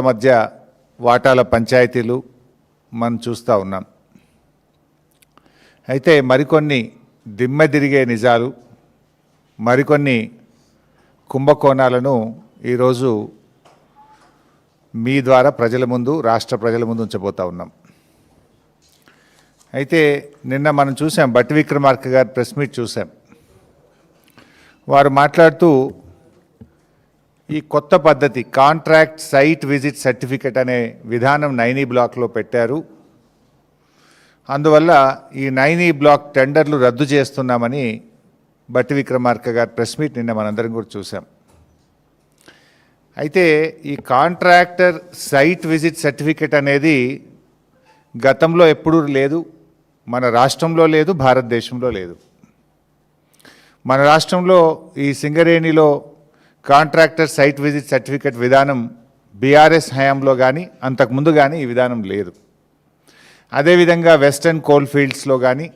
మధ్య వాటాల పంచాయతీలు మనం చూస్తూ ఉన్నాం. అయితే మరికొన్ని దిమ్మెదిరిగే నిజాలు, మరికొన్ని కుంభకోణాలను ఈరోజు మీ ద్వారా ప్రజల ముందు, రాష్ట్ర ప్రజల ముందు ఉంచబోతా ఉన్నాం. అయితే నిన్న మనం చూసాం, బట్టి విక్రమార్క గారి ప్రెస్ మీట్ చూసాం. వారు మాట్లాడుతూ ఈ కొత్త పద్ధతి కాంట్రాక్ట్ సైట్ విజిట్ సర్టిఫికెట్ అనే విధానం 9E బ్లాక్లో పెట్టారు. అందువల్ల ఈ 9E బ్లాక్ టెండర్లు రద్దు చేస్తున్నామని బట్టి విక్రమార్క గారి ప్రెస్ మీట్ నిన్న మనందరం కూడా చూసాం. అయితే ఈ కాంట్రాక్టర్ సైట్ విజిట్ సర్టిఫికెట్ అనేది గతంలో ఎప్పుడూ లేదు, మన రాష్ట్రంలో లేదు, భారతదేశంలో లేదు. మన రాష్ట్రంలో ఈ సింగరేణిలో కాంట్రాక్టర్ సైట్ విజిట్ సర్టిఫికెట్ విధానం బీఆర్ఎస్ హయాంలో కానీ అంతకుముందు కానీ ఈ విధానం లేదు. అదేవిధంగా వెస్టర్న్ కోల్ ఫీల్డ్స్లో కానీ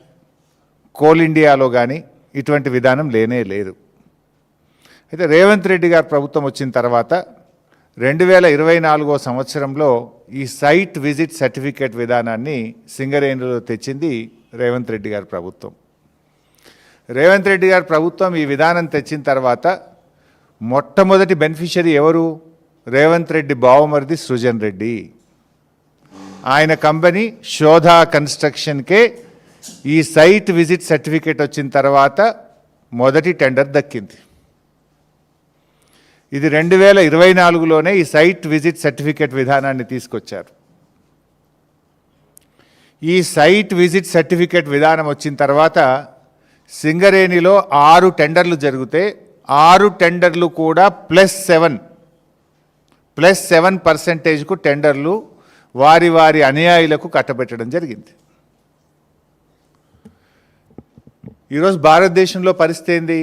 కోల్ ఇండియాలో కానీ ఇటువంటి విధానం లేనే లేదు. అయితే రేవంత్ రెడ్డి గారు ప్రభుత్వం వచ్చిన తర్వాత 2024 సంవత్సరంలో ఈ సైట్ విజిట్ సర్టిఫికేట్ విధానాన్ని సింగరేణిలో తెచ్చింది రేవంత్ రెడ్డి గారి ప్రభుత్వం. రేవంత్ రెడ్డి గారి ప్రభుత్వం ఈ విధానం తెచ్చిన తర్వాత మొట్టమొదటి బెనిఫిషరీ ఎవరు? రేవంత్ రెడ్డి బావమరిది సృజన్ రెడ్డి. ఆయన కంపెనీ శోధా కన్స్ట్రక్షన్కే ఈ సైట్ విజిట్ సర్టిఫికేట్ వచ్చిన తర్వాత మొదటి టెండర్ దక్కింది. ఇది 2024లోనే ఈ సైట్ విజిట్ సర్టిఫికేట్ విధానాన్ని తీసుకొచ్చారు. ఈ సైట్ విజిట్ సర్టిఫికేట్ విధానం వచ్చిన తర్వాత సింగరేణిలో 6 టెండర్లు జరిగితే 6 టెండర్లు కూడా +7% టెండర్లు వారి వారి అనుయాయులకు కట్టబెట్టడం జరిగింది. ఈరోజు భారతదేశంలో పరిస్థితి ఏంది?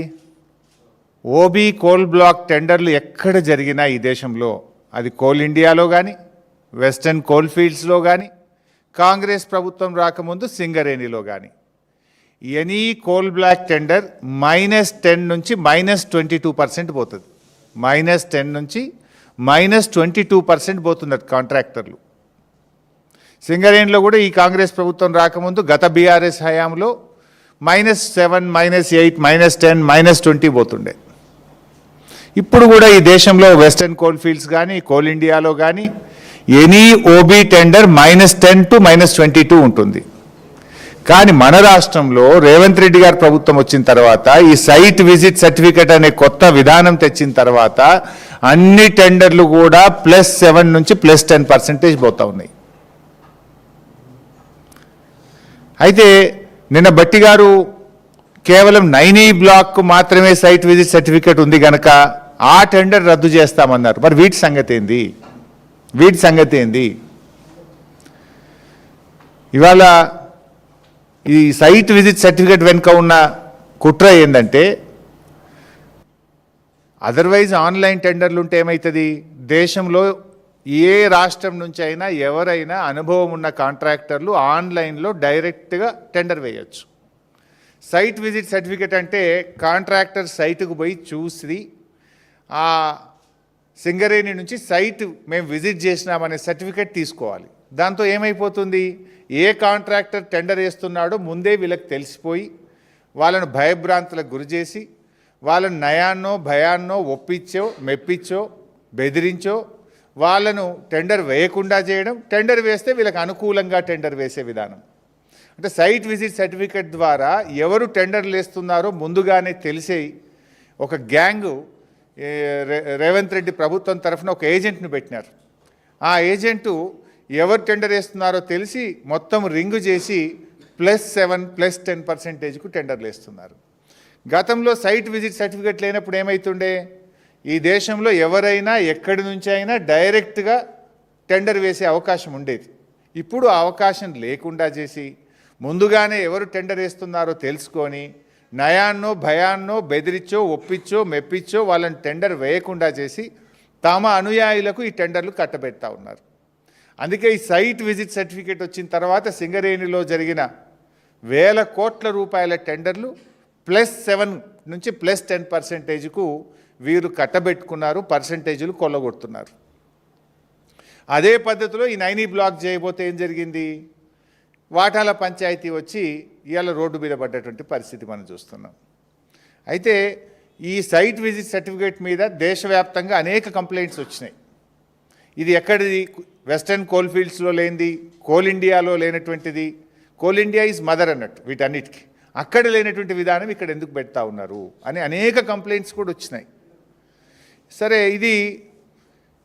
ఓబీ కోల్ బ్లాక్ టెండర్లు ఎక్కడ జరిగినా ఈ దేశంలో, అది కోల్ ఇండియాలో కానీ వెస్టర్న్ కోల్ ఫీల్డ్స్లో కానీ కాంగ్రెస్ ప్రభుత్వం రాకముందు సింగరేణిలో కానీ ఎనీ కోల్ బ్లాక్ టెండర్ -10 నుంచి -22% పోతుంది. -10 నుంచి -22% పోతున్నారు కాంట్రాక్టర్లు. సింగరేణిలో కూడా ఈ కాంగ్రెస్ ప్రభుత్వం రాకముందు గత బీఆర్ఎస్ హయాంలో -7, -8, -10, -20 పోతుండే. ఇప్పుడు కూడా ఈ దేశంలో వెస్టర్న్ కోల్ ఫీల్డ్స్ కానీ కోల్ ఇండియాలో కానీ ఎనీ ఓబీ టెండర్ -10 to -22 ఉంటుంది. కానీ మన రాష్ట్రంలో రేవంత్ రెడ్డి గారి ప్రభుత్వం వచ్చిన తర్వాత ఈ సైట్ విజిట్ సర్టిఫికేట్ అనే కొత్త విధానం తెచ్చిన తర్వాత అన్ని టెండర్లు కూడా +7 నుంచి +10% పోతా ఉన్నాయి. అయితే నిన్న బట్టి గారు కేవలం 9E బ్లాక్ మాత్రమే సైట్ విజిట్ సర్టిఫికేట్ ఉంది కనుక ఆ టెండర్ రద్దు చేస్తామన్నారు. మరి వీటి సంగతి ఏంది? ఇవాళ ఈ సైట్ విజిట్ సర్టిఫికేట్ వెనుక ఉన్న కుట్ర ఏంటంటే, అదర్వైజ్ ఆన్లైన్ టెండర్లు ఉంటే ఏమవుతుంది? దేశంలో ఏ రాష్ట్రం నుంచి అయినా ఎవరైనా అనుభవం ఉన్న కాంట్రాక్టర్లు ఆన్లైన్లో డైరెక్ట్గా టెండర్ వేయచ్చు. సైట్ విజిట్ సర్టిఫికేట్ అంటే కాంట్రాక్టర్ సైటుకు పోయి చూసి ఆ సింగరేణి నుంచి సైట్ మేము విజిట్ చేసినామనే సర్టిఫికేట్ తీసుకోవాలి. దాంతో ఏమైపోతుంది? ఏ కాంట్రాక్టర్ టెండర్ వేస్తున్నాడో ముందే వీళ్ళకి తెలిసిపోయి వాళ్ళను భయభ్రాంతులకు గురి చేసి వాళ్ళను నయాన్నో భయాన్నో ఒప్పించో మెప్పించో బెదిరించో వాళ్ళను టెండర్ వేయకుండా చేయడం, టెండర్ వేస్తే వీళ్ళకి అనుకూలంగా టెండర్ వేసే విధానం. అంటే సైట్ విజిట్ సర్టిఫికేట్ ద్వారా ఎవరు టెండర్లు వేస్తున్నారో ముందుగానే తెలిసే ఒక గ్యాంగు రేవంత్ రెడ్డి ప్రభుత్వం తరఫున ఒక ఏజెంట్ని పెట్టినారు. ఆ ఏజెంటు ఎవరు టెండర్ వేస్తున్నారో తెలిసి మొత్తం రింగు చేసి +7, +10%కు టెండర్లు వేస్తున్నారు. గతంలో సైట్ విజిట్ సర్టిఫికేట్ లేనప్పుడు ఏమవుతుండే? ఈ దేశంలో ఎవరైనా ఎక్కడి నుంచి అయినా డైరెక్ట్గా టెండర్ వేసే అవకాశం ఉండేది. ఇప్పుడు ఆ అవకాశం లేకుండా చేసి ముందుగానే ఎవరు టెండర్ వేస్తున్నారో తెలుసుకొని నయాన్నో భయాన్నో బెదిరించో ఒప్పించో మెప్పించో వాళ్ళని టెండర్ వేయకుండా చేసి తమ అనుయాయులకు ఈ టెండర్లు కట్టబెడతా ఉన్నారు. అందుకే ఈ సైట్ విజిట్ సర్టిఫికేట్ వచ్చిన తర్వాత సింగరేణిలో జరిగిన వేల కోట్ల రూపాయల టెండర్లు +7 నుంచి +10%కు వీరు కట్టబెట్టుకున్నారు, పర్సంటేజీలు కొల్లగొడుతున్నారు. అదే పద్ధతిలో ఈ నైనీ బ్లాక్ చేయబోతే ఏం జరిగింది, వాటాల పంచాయతీ వచ్చి ఇవాళ రోడ్డు మీద పడ్డటువంటి పరిస్థితి మనం చూస్తున్నాం. అయితే ఈ సైట్ విజిట్ సర్టిఫికేట్ మీద దేశవ్యాప్తంగా అనేక కంప్లైంట్స్ వచ్చినాయి. ఇది ఎక్కడిది, వెస్టర్న్ కోల్ ఫీల్డ్స్లో లేనిది, కోల్ ఇండియాలో లేనటువంటిది. కోల్ ఇండియా ఈజ్ మదర్ అన్నట్టు వీటన్నిటికీ. అక్కడ లేనటువంటి విధానం ఇక్కడ ఎందుకు పెడతా ఉన్నారు అని అనేక కంప్లైంట్స్ కూడా వచ్చినాయి. సరే, ఇది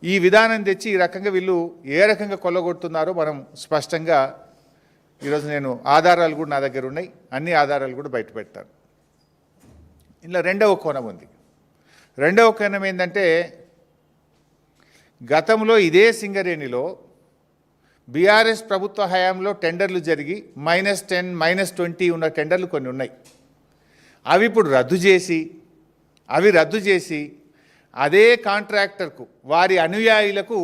ఈ విధానం తెచ్చి ఈ రకంగా వీళ్ళు ఏ రకంగా కొల్లగొడుతున్నారో మనం స్పష్టంగా ఈరోజు నేను ఆధారాలు కూడా నా దగ్గర ఉన్నాయి, అన్ని ఆధారాలు కూడా బయట పెడతాను. ఇలా రెండవ కోణం ఉంది. రెండవ కోణం ఏంటంటే, గతంలో ఇదే సింగరేణిలో బీఆర్ఎస్ ప్రభుత్వ హయాంలో టెండర్లు జరిగి -10, -20 ఉన్న టెండర్లు కొన్ని ఉన్నాయి. అవి ఇప్పుడు రద్దు చేసి అదే కాంట్రాక్టర్కు వారి అనుయాయులకు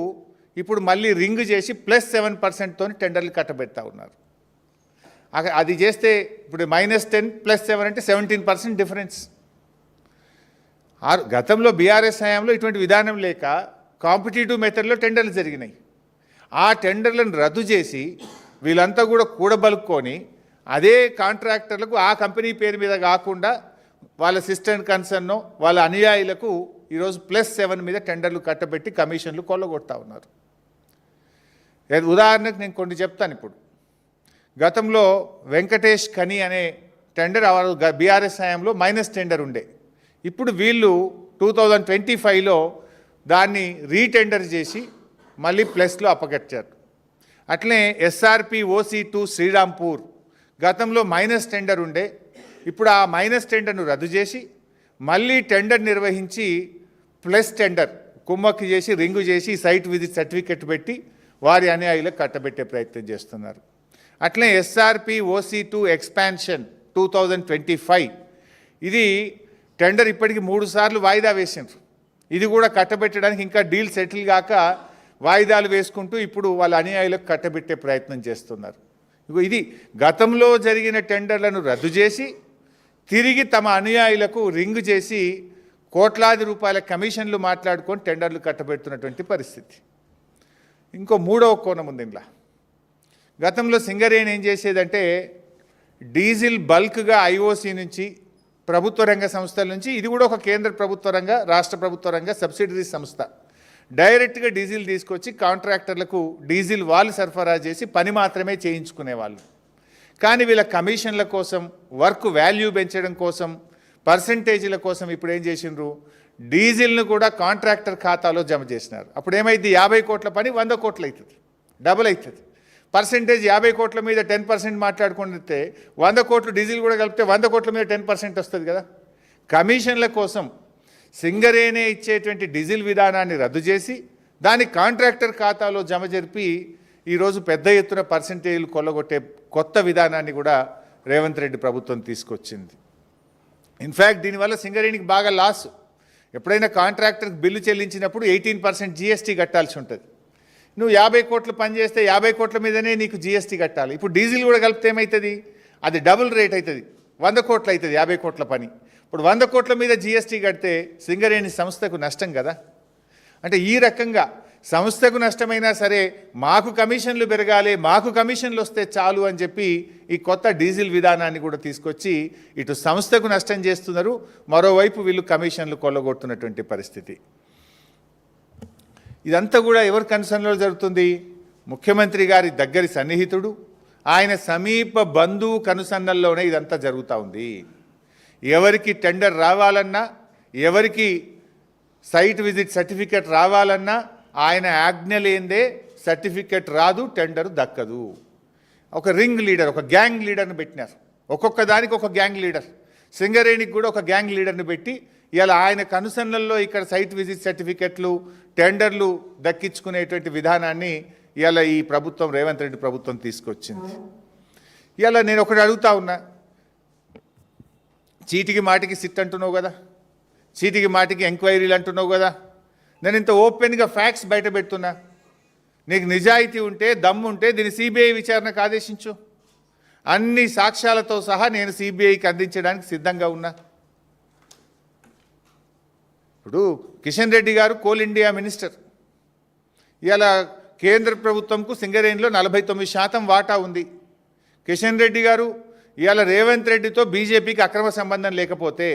ఇప్పుడు మళ్ళీ రింగ్ చేసి +7%తో టెండర్లు కట్టబెడతా ఉన్నారు. అది చేస్తే ఇప్పుడు -10 +7 అంటే 17% డిఫరెన్స్. గతంలో బీఆర్ఎస్ హయాంలో ఇటువంటి విధానం లేక కాంపిటేటివ్ మెథడ్లో టెండర్లు జరిగినాయి. ఆ టెండర్లను రద్దు చేసి వీళ్ళంతా కూడా కూడబలుక్కొని అదే కాంట్రాక్టర్లకు ఆ కంపెనీ పేరు మీద కాకుండా వాళ్ళ సిస్టమ్ కన్సర్న్ వాళ్ళ అనుయాయులకు ఈరోజు +7 మీద టెండర్లు కట్టబెట్టి కమిషన్లు కొల్లగొడతా ఉన్నారు. ఉదాహరణకు నేను కొన్ని చెప్తాను. ఇప్పుడు గతంలో వెంకటేష్ ఖని అనే టెండర్ బీఆర్ఎస్ హయాంలో మైనస్ టెండర్ ఉండే. ఇప్పుడు వీళ్ళు 2025లో దాన్ని రీటెండర్ చేసి మళ్ళీ ప్లస్లో అప్పగట్టారు. అట్లనే ఎస్ఆర్పి OC2 శ్రీరాంపూర్ గతంలో మైనస్ టెండర్ ఉండే. ఇప్పుడు ఆ మైనస్ టెండర్ను రద్దు చేసి మళ్ళీ టెండర్ నిర్వహించి ప్లస్ టెండర్ కుమ్మక్కి చేసి రింగు చేసి సైట్ విజిట్ సర్టిఫికెట్ పెట్టి వారి అనుయాయులకు కట్టబెట్టే ప్రయత్నం చేస్తున్నారు. అట్లనే ఎస్ఆర్పి OC2 ఎక్స్పాన్షన్ 2025 ఇది టెండర్ ఇప్పటికి 3 సార్లు వాయిదా వేసిండ్రు. ఇది కూడా కట్టబెట్టడానికి ఇంకా డీల్ సెటిల్ కాక వాయిదాలు వేసుకుంటూ ఇప్పుడు వాళ్ళ అనుయాయులకు కట్టబెట్టే ప్రయత్నం చేస్తున్నారు. ఇది గతంలో జరిగిన టెండర్లను రద్దు చేసి తిరిగి తమ అనుయాయులకు రింగ్ చేసి కోట్లాది రూపాయల కమిషన్లు మాట్లాడుకొని టెండర్లు కట్టబెడుతున్నటువంటి పరిస్థితి. ఇంకో మూడవ కోణం ఉంది ఇందులో. గతంలో సింగరేణి ఏం చేసేదంటే డీజిల్ బల్క్గా IOC నుంచి ప్రభుత్వ రంగ సంస్థల నుంచి, ఇది కూడా ఒక కేంద్ర ప్రభుత్వ రంగ రాష్ట్ర ప్రభుత్వ రంగ సబ్సిడరీ సంస్థ, డైరెక్ట్గా డీజిల్ తీసుకొచ్చి కాంట్రాక్టర్లకు డీజిల్ వాళ్ళు సరఫరా చేసి పని మాత్రమే చేయించుకునేవాళ్ళు. కానీ వీళ్ళ కమిషన్ల కోసం, వర్క్ వాల్యూ పెంచడం కోసం, పర్సంటేజీల కోసం ఇప్పుడు ఏం చేసిండ్రు, డీజిల్ను కూడా కాంట్రాక్టర్ ఖాతాలో జమ చేసినారు. అప్పుడు ఏమైంది, 50 కోట్ల పని 100 కోట్లు అవుతుంది, డబుల్ అవుతుంది. పర్సంటేజ్ 50 కోట్ల మీద 10% మాట్లాడుకుంటే 100 కోట్లు డీజిల్ కూడా కలిపితే 100 కోట్ల మీద 10% వస్తుంది కదా. కమిషన్ల కోసం సింగరేణి ఇచ్చేటువంటి డీజిల్ విధానాన్ని రద్దు చేసి దాన్ని కాంట్రాక్టర్ ఖాతాలో జమ జరిపి ఈరోజు పెద్ద ఎత్తున పర్సంటేజీలు కొల్లగొట్టే కొత్త విధానాన్ని కూడా రేవంత్ రెడ్డి ప్రభుత్వం తీసుకొచ్చింది. ఇన్ఫ్యాక్ట్ దీనివల్ల సింగరేణికి బాగా లాస్. ఎప్పుడైనా కాంట్రాక్టర్కి బిల్లు చెల్లించినప్పుడు 18% GST కట్టాల్సి ఉంటుంది. నువ్వు 50 కోట్లు పని చేస్తే 50 కోట్ల మీదనే నీకు GST కట్టాలి. ఇప్పుడు డీజిల్ కూడా కలిపితే ఏమవుతుంది, అది డబుల్ రేట్ అవుతుంది, 100 కోట్లు అవుతుంది 50 కోట్ల పని. ఇప్పుడు 100 కోట్ల మీద GST కడితే సింగరేణి సంస్థకు నష్టం కదా. అంటే ఈ రకంగా సంస్థకు నష్టమైనా సరే మాకు కమిషన్లు పెరగాలి, మాకు కమిషన్లు వస్తే చాలు అని చెప్పి ఈ కొత్త డీజిల్ విధానాన్ని కూడా తీసుకొచ్చి ఇటు సంస్థకు నష్టం చేస్తున్నారు, మరోవైపు వీళ్ళు కమిషన్లు కొల్లగొడుతున్నటువంటి పరిస్థితి. ఇదంతా కూడా ఎవరి కన్సర్న్లో జరుగుతుంది, ముఖ్యమంత్రి గారి దగ్గరి సన్నిహితుడు, ఆయన సమీప బంధువు కనుసన్నల్లోనే ఇదంతా జరుగుతూ ఉంది. ఎవరికి టెండర్ రావాలన్నా, ఎవరికి సైట్ విజిట్ సర్టిఫికెట్ రావాలన్నా ఆయన ఆజ్ఞ లేనిదే సర్టిఫికెట్ రాదు, టెండర్ దక్కదు. ఒక రింగ్ లీడర్, ఒక గ్యాంగ్ లీడర్ని పెట్టినారు. ఒక్కొక్క దానికి ఒక గ్యాంగ్ లీడర్. సింగరేణికి కూడా ఒక గ్యాంగ్ లీడర్ని పెట్టి ఇలా ఆయన కనుసన్నల్లో ఇక్కడ సైట్ విజిట్ సర్టిఫికెట్లు, టెండర్లు దక్కించుకునేటువంటి విధానాన్ని ఇలా ఈ ప్రభుత్వం, రేవంత్ రెడ్డి ప్రభుత్వం తీసుకొచ్చింది. ఇలా నేను ఒకటి అడుగుతా ఉన్నా, చీటికి మాటికి సిట్ అంటున్నావు కదా, చీటికి మాటికి ఎంక్వైరీలు అంటున్నావు కదా, నేను ఇంత ఓపెన్గా ఫ్యాక్ట్స్ బయట పెడుతున్నా. నీకు నిజాయితీ ఉంటే, దమ్ము ఉంటే దీన్ని CBI విచారణకు ఆదేశించు. అన్ని సాక్ష్యాలతో సహా నేను CBIకి అందించడానికి సిద్ధంగా ఉన్నా. ఇప్పుడు కిషన్ రెడ్డి గారు కోల్ ఇండియా మినిస్టర్, ఇలా కేంద్ర ప్రభుత్వంకు సింగరేణిలో 49% వాటా ఉంది. కిషన్ రెడ్డి గారు ఇవాళ రేవంత్ రెడ్డితో బీజేపీకి అక్రమ సంబంధం లేకపోతే,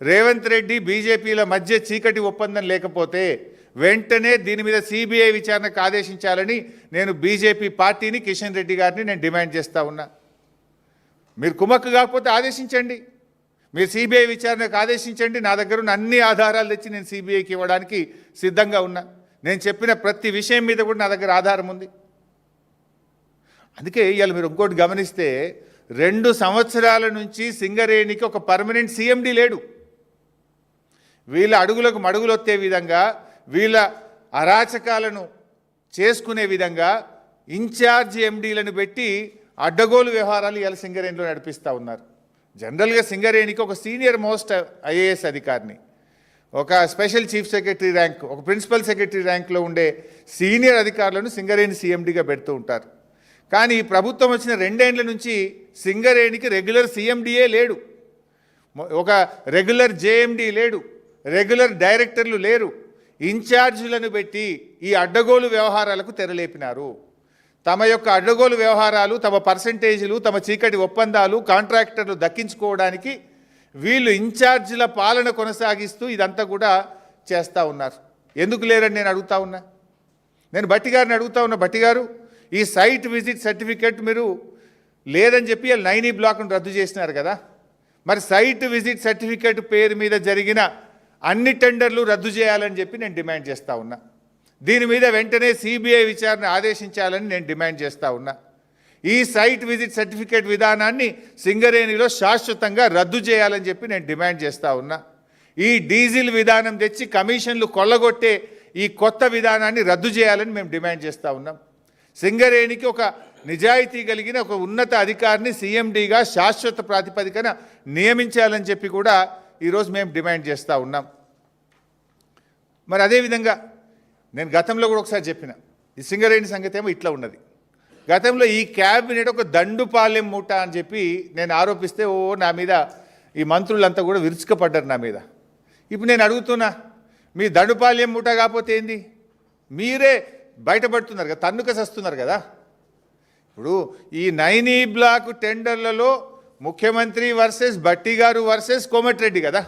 రేవంత్ రెడ్డి బీజేపీల మధ్య చీకటి ఒప్పందం లేకపోతే వెంటనే దీని మీద సిబిఐ విచారణకు ఆదేశించాలని నేను బీజేపీ పార్టీని, కిషన్ రెడ్డి గారిని నేను డిమాండ్ చేస్తూ ఉన్నా. మీరు కుమ్మక్కు కాకపోతే ఆదేశించండి, మీరు సిబిఐ విచారణకు ఆదేశించండి. నా దగ్గర ఉన్న అన్ని ఆధారాలు తెచ్చి నేను సిబిఐకి ఇవ్వడానికి సిద్ధంగా ఉన్నా. నేను చెప్పిన ప్రతి విషయం మీద కూడా నా దగ్గర ఆధారం ఉంది. అందుకే ఇవాళ మీరు ఇంకోటి గమనిస్తే 2 సంవత్సరాల నుంచి సింగరేణికి ఒక పర్మనెంట్ సిఎండి లేడు. వీళ్ళ అడుగులకు మడుగులొత్తే విధంగా, వీళ్ళ అరాచకాలను చేసుకునే విధంగా ఇన్ఛార్జ్ ఎండీలను పెట్టి అడ్డగోలు వ్యవహారాలు ఇవాళ సింగరేణిలో నడిపిస్తూ ఉన్నారు. జనరల్గా సింగరేణికి ఒక సీనియర్ మోస్ట్ ఐఏఎస్ అధికారిని, ఒక స్పెషల్ చీఫ్ సెక్రటరీ ర్యాంక్, ఒక ప్రిన్సిపల్ సెక్రటరీ ర్యాంక్లో ఉండే సీనియర్ అధికారులను సింగరేణి సీఎండీగా పెడుతూ ఉంటారు. కానీ ఈ ప్రభుత్వం వచ్చిన 2 ఏళ్ల నుంచి సింగరేణికి రెగ్యులర్ సీఎండీఏ లేడు, ఒక రెగ్యులర్ జేఎండీ లేడు, రెగ్యులర్ డైరెక్టర్లు లేరు. ఇన్ఛార్జీలను పెట్టి ఈ అడ్డగోలు వ్యవహారాలకు తెరలేపినారు. తమ యొక్క అడ్డగోలు వ్యవహారాలు, తమ పర్సంటేజీలు, తమ చీకటి ఒప్పందాలు, కాంట్రాక్టర్లు దక్కించుకోవడానికి వీళ్ళు ఇన్ఛార్జీల పాలన కొనసాగిస్తూ ఇదంతా కూడా చేస్తూ ఉన్నారు. ఎందుకు లేరని నేను అడుగుతా ఉన్నా. నేను భట్టి గారిని అడుగుతా ఉన్నా, భట్టి గారు ఈ సైట్ విజిట్ సర్టిఫికేట్ మీరు లేదని చెప్పి 9E బ్లాక్ను రద్దు చేసినారు కదా, మరి సైట్ విజిట్ సర్టిఫికేట్ పేరు మీద జరిగిన అన్ని టెండర్లు రద్దు చేయాలని చెప్పి నేను డిమాండ్ చేస్తూ ఉన్నా. దీని మీద వెంటనే సిబిఐ విచారణ ఆదేశించాలని నేను డిమాండ్ చేస్తూ ఉన్నా. ఈ సైట్ విజిట్ సర్టిఫికేట్ విధానాన్ని సింగరేణిలో శాశ్వతంగా రద్దు చేయాలని చెప్పి నేను డిమాండ్ చేస్తూ ఉన్నా. ఈ డీజిల్ విధానం తెచ్చి కమిషన్లు కొల్లగొట్టే ఈ కొత్త విధానాన్ని రద్దు చేయాలని మేము డిమాండ్ చేస్తూ ఉన్నాం. సింగరేణికి ఒక నిజాయితీ కలిగిన ఒక ఉన్నత అధికారిని సీఎండీగా శాశ్వత ప్రాతిపదికన నియమించాలని చెప్పి కూడా ఈరోజు మేము డిమాండ్ చేస్తూ ఉన్నాం. మరి అదేవిధంగా నేను గతంలో కూడా ఒకసారి చెప్పిన ఈ సింగరేణి సంగతి ఏమో ఇట్లా ఉన్నది. గతంలో ఈ క్యాబినెట్ ఒక దండుపాలెం మూట అని చెప్పి నేను ఆరోపిస్తే నా మీద ఈ మంత్రులంతా కూడా విరుచుకపడ్డారు నా మీద. ఇప్పుడు నేను అడుగుతున్నా, మీ దండుపాలెం మూట కాకపోతే ఏంది? మీరే బయటపడుతున్నారు కదా, తన్నుక సస్తున్నారు కదా. ఇప్పుడు ఈ 9E బ్లాక్ టెండర్లలో ముఖ్యమంత్రి వర్సెస్ భట్టి గారు వర్సెస్ కోమటిరెడ్డి కదా,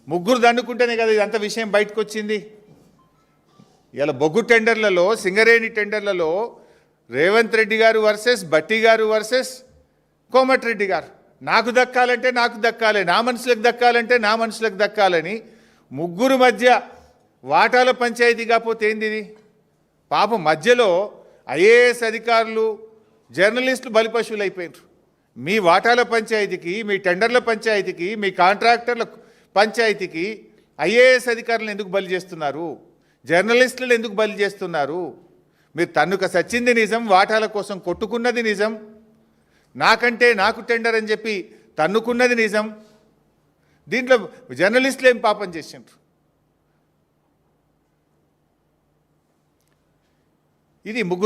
ముగ్గురు దన్నుకుంటేనే కదా ఇదంతా విషయం బయటకు వచ్చింది. ఇలా బొగ్గు టెండర్లలో, సింగరేణి టెండర్లలో రేవంత్ రెడ్డి గారు వర్సెస్ భట్టి గారు వర్సెస్ కోమటిరెడ్డి గారు. నాకు దక్కాలంటే నాకు దక్కాలి, నా మనుషులకు దక్కాలంటే నా మనుషులకు దక్కాలని ముగ్గురు మధ్య వాటాల పంచాయతీ కాకపోతే ఏంది ఇది? పాపం మధ్యలో ఐఏఎస్ అధికారులు, జర్నలిస్టులు బలిపశువులు అయిపోయినారు. మీ వాటాల పంచాయతీకి, మీ టెండర్ల పంచాయతీకి, మీ కాంట్రాక్టర్ల పంచాయతీకి ఐఏఎస్ అధికారులను ఎందుకు బలి చేస్తున్నారు? జర్నలిస్టులను ఎందుకు బలి చేస్తున్నారు? మీరు తన్నుక సచ్చింది నిజం, వాటాల కోసం కొట్టుకున్నది నిజం, నాకంటే నాకు టెండర్ అని చెప్పి తన్నుకున్నది నిజం. దీంట్లో జర్నలిస్టులు ఏం పాపం చేసిండ్రు? ఇది ముగ్గురు